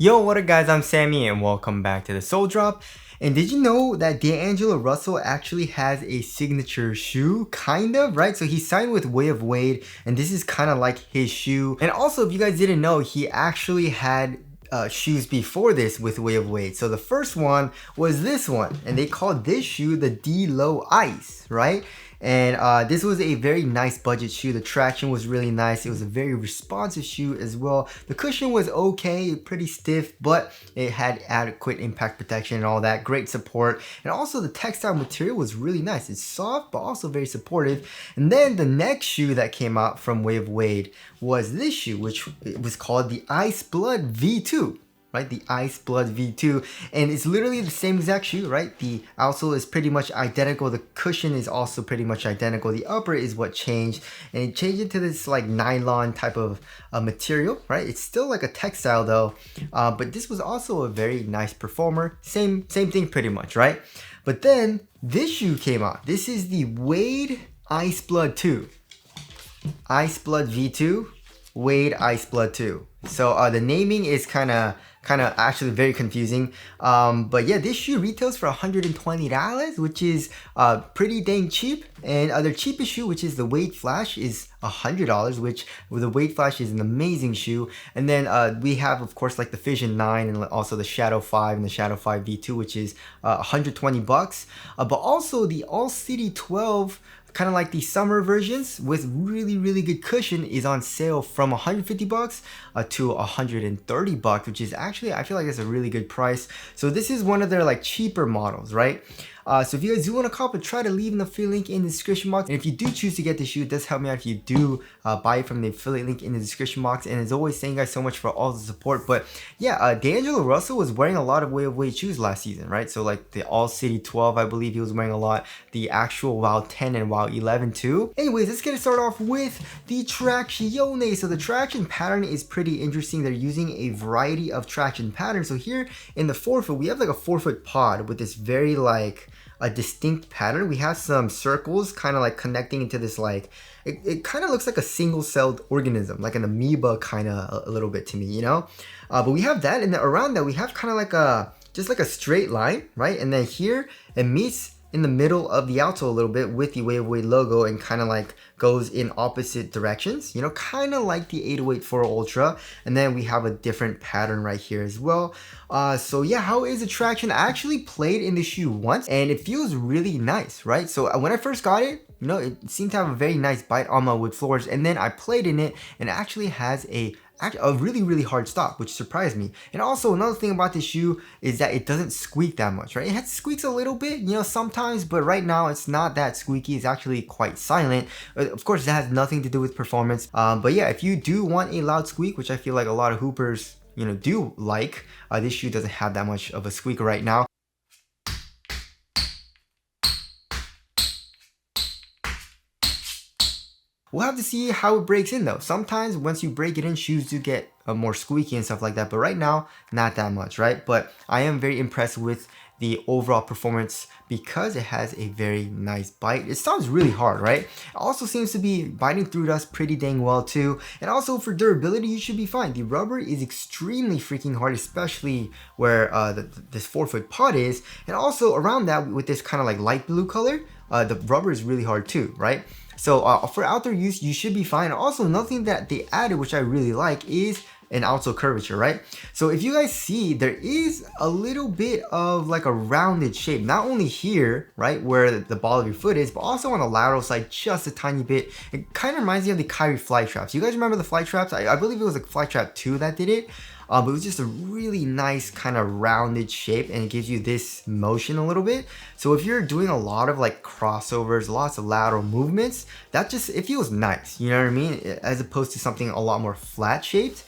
Yo, what up guys, I'm Sammy and welcome back to the Soul Drop. And did you know that D'Angelo Russell actually has a signature shoe? Kind of, right? So he signed with Way of Wade and this is kind of like his shoe. And also, if you guys didn't know, he actually had shoes before this with Way of Wade. So the first one was this one, and they called this shoe the D-Low Ice, right? And this was a very nice budget shoe. The traction was really nice. It was a very responsive shoe as well. The cushion was okay, pretty stiff, but it had adequate impact protection and all that. Great support. And also the textile material was really nice. It's soft, but also very supportive. And then the next shoe that came out from Way of Wade was this shoe, which was called the Ice Blood V2. Right, the Ice Blood V2, and it's literally the same exact shoe, right? The outsole is pretty much identical. The cushion is also pretty much identical. The upper is what changed, and it changed into this like nylon type of material, right? It's still like a textile though, but this was also a very nice performer. Same thing pretty much, right? But then this shoe came out. This is the Wade Ice Blood 2. Ice Blood V2, Wade Ice Blood 2. So the naming is kind of actually very confusing, but yeah, this shoe retails for $120, which is pretty dang cheap. And the cheapest shoe, which is the Wade Flash, is $100, which the Wade Flash is an amazing shoe. And then we have, of course, like the Fission 9 and also the Shadow 5 and the Shadow 5 V2, which is $120. But also the All City 12, kind of like the summer versions with really good cushion, is on sale from $150 to $130, which is actually, I feel like it's a really good price. So this is one of their like cheaper models, right? So if you guys do want to cop it, try to leave an affiliate link in the description box. And if you do choose to get the shoe, it does help me out if you do buy it from the affiliate link in the description box. And as always, thank you guys so much for all the support. But yeah, D'Angelo Russell was wearing a lot of Way of Wade shoes last season, right? So like the All City 12, I believe he was wearing a lot. The actual WoW 10 and WoW 11 too. Anyways, let's get it started off with the Traxione. So the traction pattern is pretty interesting. They're using a variety of traction patterns. So here in the forefoot, we have like a forefoot pod with this very like a distinct pattern. We have some circles kind of like connecting into this like, it kind of looks like a single-celled organism, like an amoeba kind of a little bit to me, you know? But we have that, and then around that we have kind of like just like a straight line, right? And then here it meets in the middle of the outsole a little bit with the Way of Wade logo and kind of like goes in opposite directions, you know, kind of like the 808 Ultra. And then we have a different pattern right here as well. So yeah, how is the traction? I actually played in the shoe once and it feels really nice, right? So when I first got it, you know, it seemed to have a very nice bite on my wood floors, and then I played in it and it actually has a really hard stop, which surprised me. And also another thing about this shoe is that it doesn't squeak that much, right? It squeaks a little bit, you know, sometimes, but right now it's not that squeaky. It's actually quite silent. Of course, that has nothing to do with performance. But yeah, if you do want a loud squeak, which I feel like a lot of hoopers, you know, do like, this shoe doesn't have that much of a squeak right now. We'll have to see how it breaks in though. Sometimes once you break it in, shoes do get more squeaky and stuff like that, but right now, not that much, right? But I am very impressed with the overall performance because it has a very nice bite. It sounds really hard, right? It also seems to be biting through dust pretty dang well too. And also for durability, you should be fine. The rubber is extremely freaking hard, especially where this forefoot pod is. And also around that, with this kind of like light blue color, the rubber is really hard too, right? So for outdoor use, you should be fine. Also, another thing that they added, which I really like, is an outsole curvature, right? So if you guys see, there is a little bit of like a rounded shape, not only here, right, where the ball of your foot is, but also on the lateral side, just a tiny bit. It kind of reminds me of the Kyrie fly traps. You guys remember the fly traps? I believe it was like Fly Trap 2 that did it. But it was just a really nice kind of rounded shape, and it gives you this motion a little bit. So if you're doing a lot of like crossovers, lots of lateral movements, that just, it feels nice, you know what I mean? As opposed to something a lot more flat shaped.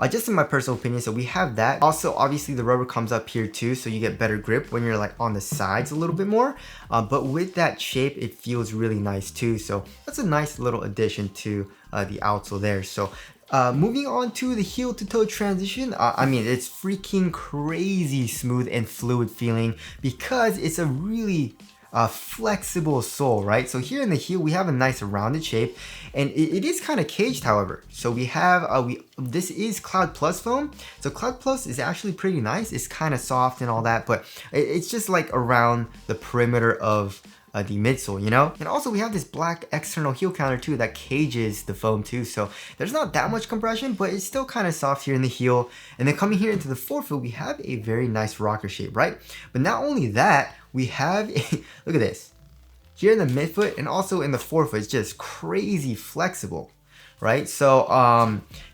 Just in my personal opinion, so we have that. Also, obviously the rubber comes up here too, so you get better grip when you're like on the sides a little bit more. But with that shape, it feels really nice too. So that's a nice little addition to the outsole there. So moving on to the heel to toe transition, I mean, it's freaking crazy smooth and fluid feeling because it's a really flexible sole, right? So here in the heel, we have a nice rounded shape, and it is kind of caged, however. So we have, this is Cloud Plus foam. So Cloud Plus is actually pretty nice. It's kind of soft and all that, but it's just like around the perimeter of the midsole, you know? And also we have this black external heel counter too that cages the foam too. So there's not that much compression, but it's still kind of soft here in the heel. And then coming here into the forefoot, we have a very nice rocker shape, right? But not only that, we have look at this. Here in the midfoot and also in the forefoot, it's just crazy flexible, right? So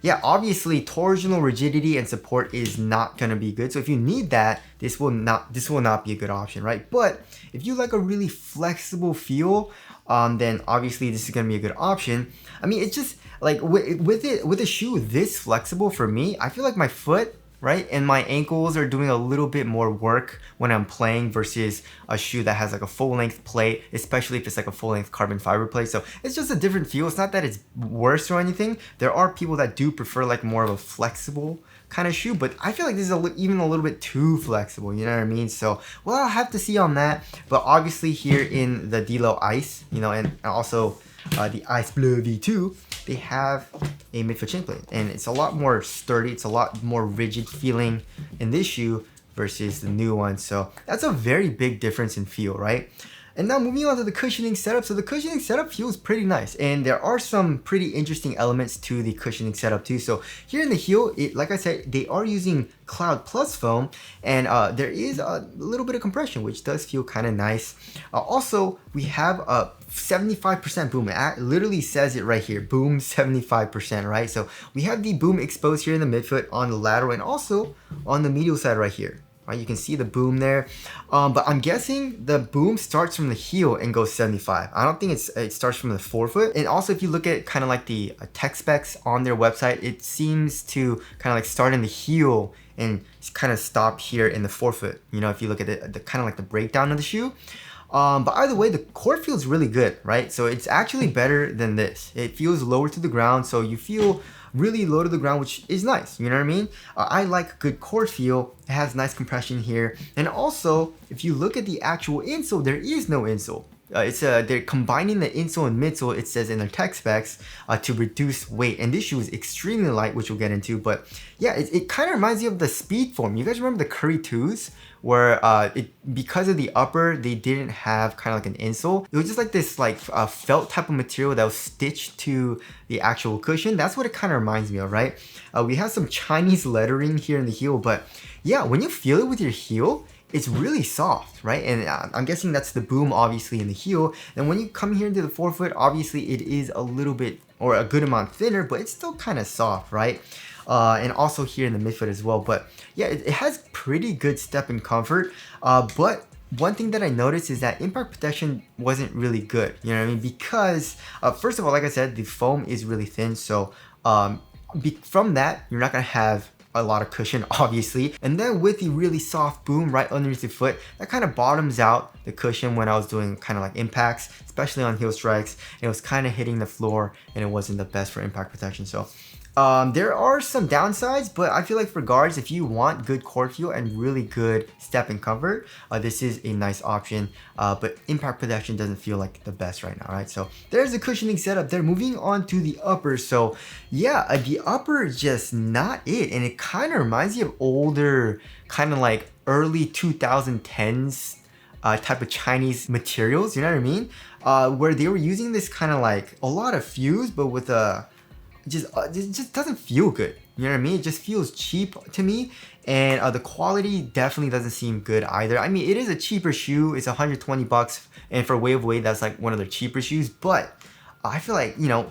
yeah, obviously torsional rigidity and support is not gonna be good. So if you need that, this will not be a good option, right? But if you like a really flexible feel, then obviously this is gonna be a good option. I mean, it's just like with a shoe this flexible, for me, I feel like my foot, right, and my ankles are doing a little bit more work when I'm playing versus a shoe that has like a full length plate, especially if it's like a full length carbon fiber plate. So it's just a different feel. It's not that it's worse or anything. There are people that do prefer like more of a flexible kind of shoe, but I feel like this is even a little bit too flexible, you know what I mean? So, well, I'll have to see on that. But obviously here in the Delo Ice, you know, and also the Ice Bleu V2, they have a midfoot shin plate, and it's a lot more sturdy. It's a lot more rigid feeling in this shoe versus the new one. So that's a very big difference in feel, right? And now moving on to the cushioning setup. So the cushioning setup feels pretty nice, and there are some pretty interesting elements to the cushioning setup too. So here in the heel, like I said, they are using Cloud Plus foam, and there is a little bit of compression, which does feel kind of nice. Also, we have a 75% boom. It literally says it right here, boom 75%, right? So we have the boom exposed here in the midfoot on the lateral and also on the medial side right here. Right, you can see the boom there, but I'm guessing the boom starts from the heel and goes 75. I don't think it starts from the forefoot. And also, if you look at kind of like the tech specs on their website, it seems to kind of like start in the heel and kind of stop here in the forefoot. You know, if you look at the kind of like the breakdown of the shoe. But either way, the court feels really good, right? So it's actually better than this. It feels lower to the ground, so you feel really low to the ground, which is nice, you know what I mean? I like good court feel. It has nice compression here. And also, if you look at the actual insole, there is no insole. They're combining the insole and midsole, it says in their tech specs, to reduce weight. And this shoe is extremely light, which we'll get into. But yeah, it kind of reminds you of the Speedform. You guys remember the Curry 2s? Where because of the upper, they didn't have kind of like an insole. It was just like this like felt type of material that was stitched to the actual cushion. That's what it kind of reminds me of, right? We have some Chinese lettering here in the heel, but yeah, when you feel it with your heel, it's really soft, right? And I'm guessing that's the boom obviously in the heel. And when you come here into the forefoot, obviously it is a little bit or a good amount thinner, but it's still kind of soft, right? And also here in the midfoot as well. But yeah, it has pretty good step and comfort. But one thing that I noticed is that impact protection wasn't really good. You know what I mean? Because first of all, like I said, the foam is really thin. So from that, you're not gonna have a lot of cushion, obviously. And then with the really soft boom right underneath the foot, that kind of bottoms out the cushion when I was doing kind of like impacts, especially on heel strikes. And it was kind of hitting the floor, and it wasn't the best for impact protection. So there are some downsides, but I feel like for guards, if you want good court feel and really good step and comfort, this is a nice option. But impact protection doesn't feel like the best right now, right? So there's the cushioning setup there. Moving on to the upper. So yeah, the upper is just not it. And it kind of reminds you of older, kind of like early 2010s type of Chinese materials, you know what I mean? Where they were using this kind of like a lot of fuse, but with a it just doesn't feel good. You know what I mean? It just feels cheap to me, and the quality definitely doesn't seem good either. I mean, it is a cheaper shoe. It's 120 bucks, and for Way of Wade, that's like one of their cheaper shoes. But I feel like, you know,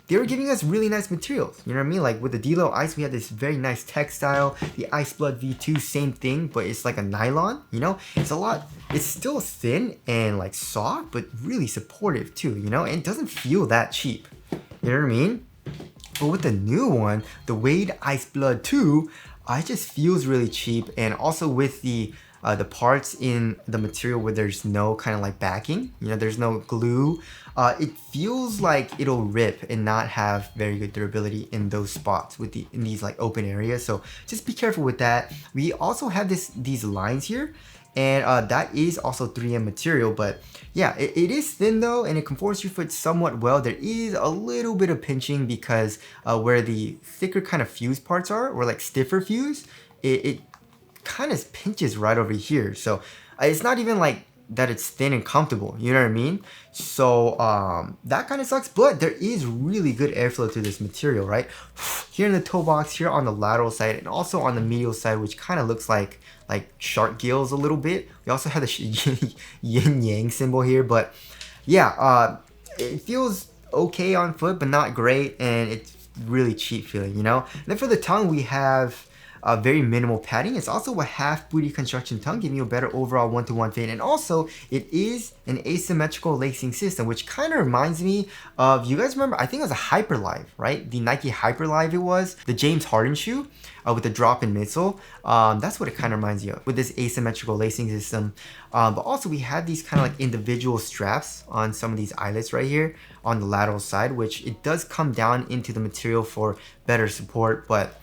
they were giving us really nice materials. You know what I mean? Like with the Delo Ice, we had this very nice textile. The Ice Blood V2, same thing, but it's like a nylon. You know, it's still thin and like soft, but really supportive too. You know, and it doesn't feel that cheap. You know what I mean? But with the new one, the Wade Ice Blood 2, it just feels really cheap. And also with the parts in the material where there's no kind of like backing, you know, there's no glue, it feels like it'll rip and not have very good durability in those spots in these like open areas. So just be careful with that. We also have these lines here, And that is also 3M material, but yeah, it is thin though, and it comforts your foot somewhat well. There is a little bit of pinching because where the thicker kind of fuse parts are, or like stiffer fuse, it kind of pinches right over here. So it's not even like that it's thin and comfortable, you know what I mean? So that kind of sucks, but there is really good airflow to this material, right? Here in the toe box, here on the lateral side, and also on the medial side, which kind of looks like shark gills a little bit. We also have the yin yang symbol here, but yeah, it feels okay on foot, but not great, and it's really cheap feeling, you know? And then for the tongue, we have very minimal padding. It's also a half booty construction tongue, giving you a better overall one-to-one fit. And also, it is an asymmetrical lacing system, which kind of reminds me of, you guys remember, I think it was a Hyperlive, right? The Nike Hyperlive it was, the James Harden shoe with the drop-in midsole. That's what it kind of reminds you of with this asymmetrical lacing system. But also, we have these kind of like individual straps on some of these eyelets right here on the lateral side, which it does come down into the material for better support, but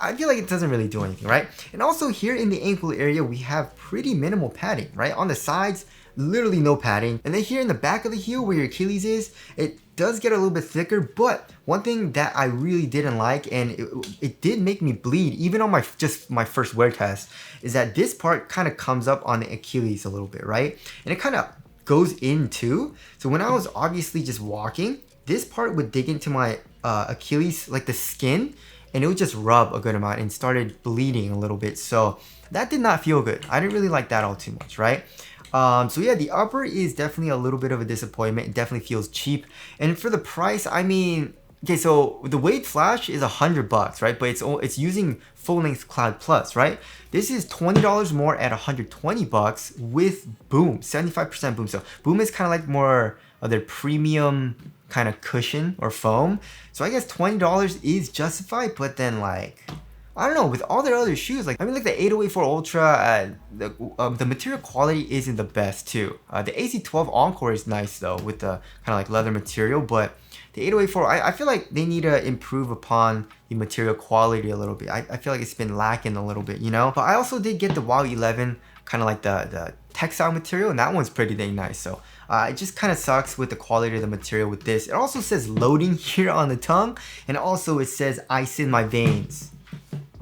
I feel like it doesn't really do anything, right? And also here in the ankle area, we have pretty minimal padding, right? On the sides, literally no padding. And then here in the back of the heel where your Achilles is, it does get a little bit thicker, but one thing that I really didn't like, and it did make me bleed, even on my first wear test, is that this part kind of comes up on the Achilles a little bit, right? And it kind of goes in too. So when I was obviously just walking, this part would dig into my Achilles, like the skin, and it would just rub a good amount and started bleeding a little bit. So that did not feel good. I didn't really like that all too much, right? So yeah, the upper is definitely a little bit of a disappointment. It definitely feels cheap. And for the price, I mean, okay, so the Wade Flash is $100, right? But it's using full length Cloud Plus, right? This is $20 more at $120 with Boom, 75% Boom. So Boom is kind of like more of their premium kind of cushion or foam. So I guess $20 is justified, but then like, I don't know, with all their other shoes, like, I mean, like the 8084 Ultra, the material quality isn't the best too. The AC12 Encore is nice though, with the kind of like leather material, but the 8084, I feel like they need to improve upon the material quality a little bit. I feel like it's been lacking a little bit, you know? But I also did get the WOW 11, kind of like the textile material, and that one's pretty dang nice. So it just kind of sucks with the quality of the material with this. It also says loading here on the tongue, and also it says ice in my veins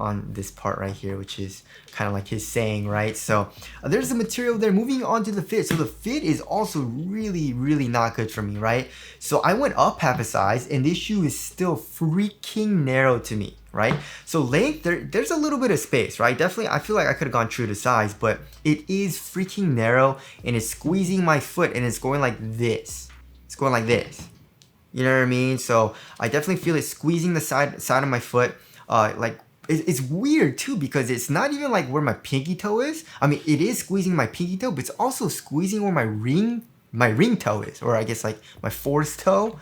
on this part right here, which is kind of like his saying, right? So there's the material there. Moving on to the fit. So the fit is also really, really not good for me, right? So I went up half a size, and this shoe is still freaking narrow to me, right? So length, there's a little bit of space, right? Definitely, I feel like I could have gone true to size, but it is freaking narrow, and it's squeezing my foot, and it's going like this. It's going like this. You know what I mean? So I definitely feel it squeezing the side of my foot, like. It's weird too, because it's not even like where my pinky toe is. I mean, it is squeezing my pinky toe, but it's also squeezing where my ring toe is, or I guess like my fourth toe,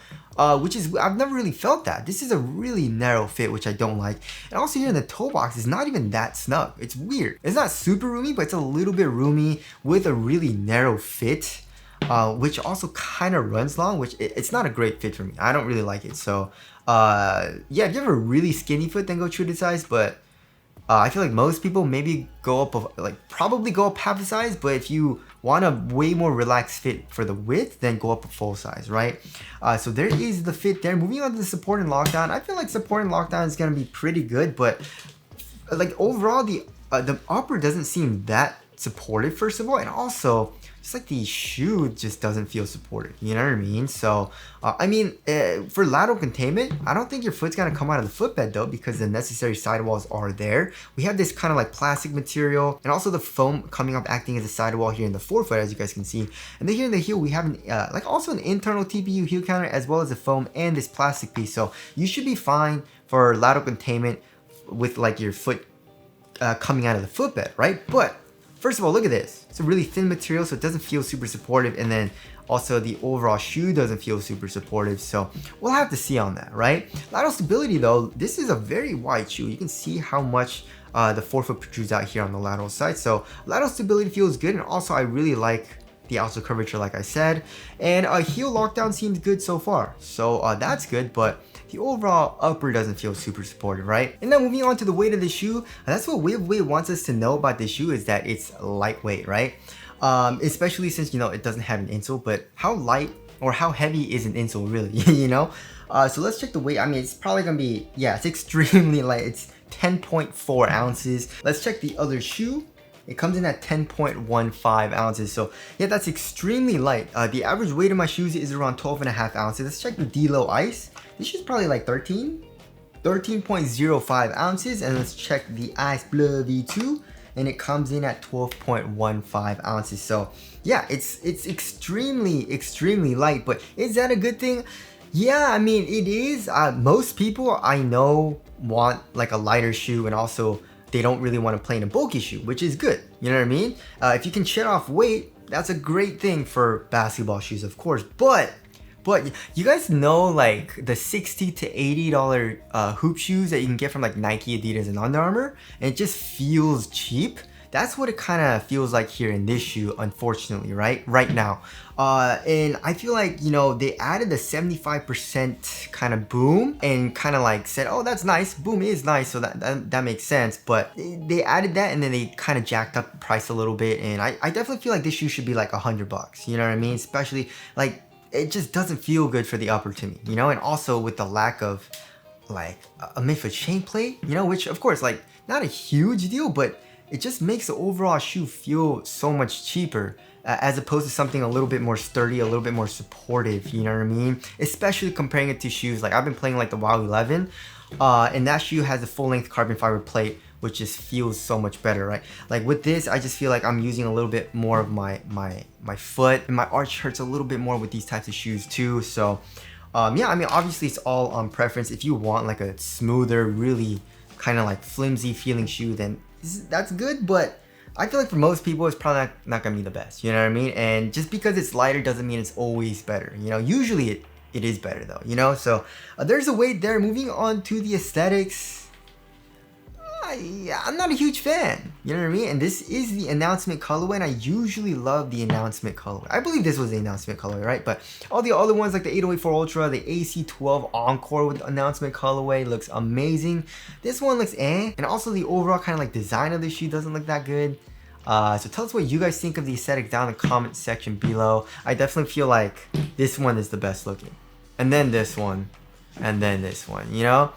which is, I've never really felt that. This is a really narrow fit, which I don't like. And also here in the toe box, it's not even that snug. It's weird. It's not super roomy, but it's a little bit roomy with a really narrow fit. Which also kind of runs long, which it's not a great fit for me. I don't really like it. So yeah, if you have a really skinny foot, then go true to size. But I feel like most people maybe go up, probably go up half a size. But if you want a way more relaxed fit for the width, then go up a full size, right? So there is the fit there. Moving on to the support and lockdown. I feel like support and lockdown is gonna be pretty good, but like overall, the upper doesn't seem that supportive, first of all, and also just like the shoe just doesn't feel supportive, you know what I mean? So I mean, for lateral containment, I don't think your foot's gonna come out of the footbed though, because the necessary sidewalls are there. We have this kind of like plastic material, and also the foam coming up acting as a sidewall here in the forefoot, as you guys can see. And then here in the heel, we have an like also an internal TPU heel counter, as well as a foam and this plastic piece. So you should be fine for lateral containment with like your foot coming out of the footbed, right? But first of all, look at this. It's a really thin material, so it doesn't feel super supportive. And then also the overall shoe doesn't feel super supportive. So we'll have to see on that, right? Lateral stability though, this is a very wide shoe. You can see how much the forefoot protrudes out here on the lateral side. So lateral stability feels good. And also I really like the outsole curvature, like I said. And heel lockdown seems good so far. So that's good, but the overall upper doesn't feel super supportive, right? And then moving on to the weight of the shoe, that's what Wave of Wade wants us to know about this shoe, is that it's lightweight, right? Especially since, you know, it doesn't have an insole, but how light or how heavy is an insole really, you know? So let's check the weight. I mean, it's probably gonna be, yeah, it's extremely light. It's 10.4 ounces. Let's check the other shoe. It comes in at 10.15 ounces. So yeah, that's extremely light. The average weight of my shoes is around 12.5 ounces. Let's check the D-Low Ice. This shoe's probably like 13.05 ounces. And let's check the Ice Blur V2. And it comes in at 12.15 ounces. So yeah, it's extremely light. But is that a good thing? Yeah, I mean, it is. Most people I know want like a lighter shoe, and also they don't really want to play in a bulky shoe, which is good. You know what I mean? If you can shed off weight, that's a great thing for basketball shoes, of course. But you guys know like the $60 to $80 hoop shoes that you can get from like Nike, Adidas, and Under Armour, and it just feels cheap. That's what it kind of feels like here in this shoe, unfortunately, right now. And I feel like, you know, they added the 75% kind of boom and kind of like said, oh, that's nice. Boom is nice, so that makes sense. But they added that, and then they kind of jacked up the price a little bit. And I definitely feel like this shoe should be like $100. You know what I mean? Especially like, it just doesn't feel good for the upper to me, you know? And also with the lack of like a midfoot chain plate, you know, which of course, like not a huge deal, but it just makes the overall shoe feel so much cheaper as opposed to something a little bit more sturdy, a little bit more supportive, you know what I mean? Especially comparing it to shoes, like I've been playing like the WoW 11, and that shoe has a full-length carbon fiber plate, which just feels so much better, right? Like with this, I just feel like I'm using a little bit more of my foot, and my arch hurts a little bit more with these types of shoes too. So yeah, I mean, obviously it's all on preference. If you want like a smoother, really kind of like flimsy feeling shoe, then that's good, but I feel like for most people it's probably not gonna be the best, you know what I mean? And just because it's lighter doesn't mean it's always better, you know? Usually it is better though, you know? So there's a weight there. Moving on to the aesthetics, yeah, I'm not a huge fan, you know what I mean? And this is the announcement colorway, and I usually love the announcement colorway. I believe this was the announcement colorway, right? But all the other ones like the 808 Ultra, the AC12 Encore with announcement colorway looks amazing. This one looks and also the overall kind of like design of the shoe doesn't look that good. So tell us what you guys think of the aesthetic down in the comment section below. I definitely feel like this one is the best looking, and then this one, and then this one, you know?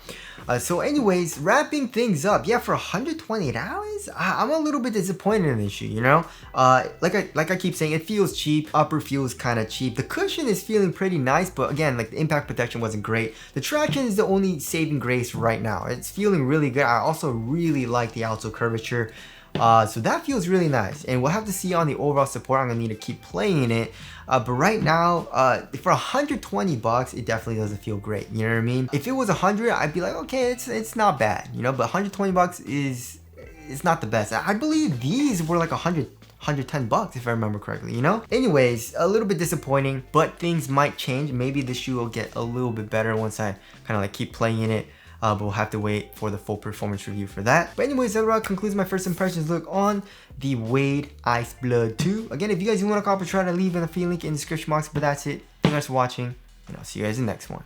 So anyways, wrapping things up, yeah, for $120, I'm a little bit disappointed in this shoe, you know? Like I keep saying, it feels cheap. Upper feels kind of cheap. The cushion is feeling pretty nice, but again, like the impact protection wasn't great. The traction is the only saving grace right now. It's feeling really good. I also really like the outsole curvature. So that feels really nice, and we'll have to see on the overall support. I'm gonna need to keep playing it, but right now, for $120, it definitely doesn't feel great. You know what I mean? If it was 100, I'd be like, okay, it's not bad, you know. But $120 is not the best. I believe these were like $110 if I remember correctly, you know? Anyways, a little bit disappointing, but things might change. Maybe the shoe will get a little bit better once I kind of like keep playing it. But we'll have to wait for the full performance review for that. But anyways, that concludes my first impressions look on the Wade Ice Blur 2. Again, if you guys want to copy, try to leave an affiliate link in the description box. But that's it. Thank you guys for watching, and I'll see you guys in the next one.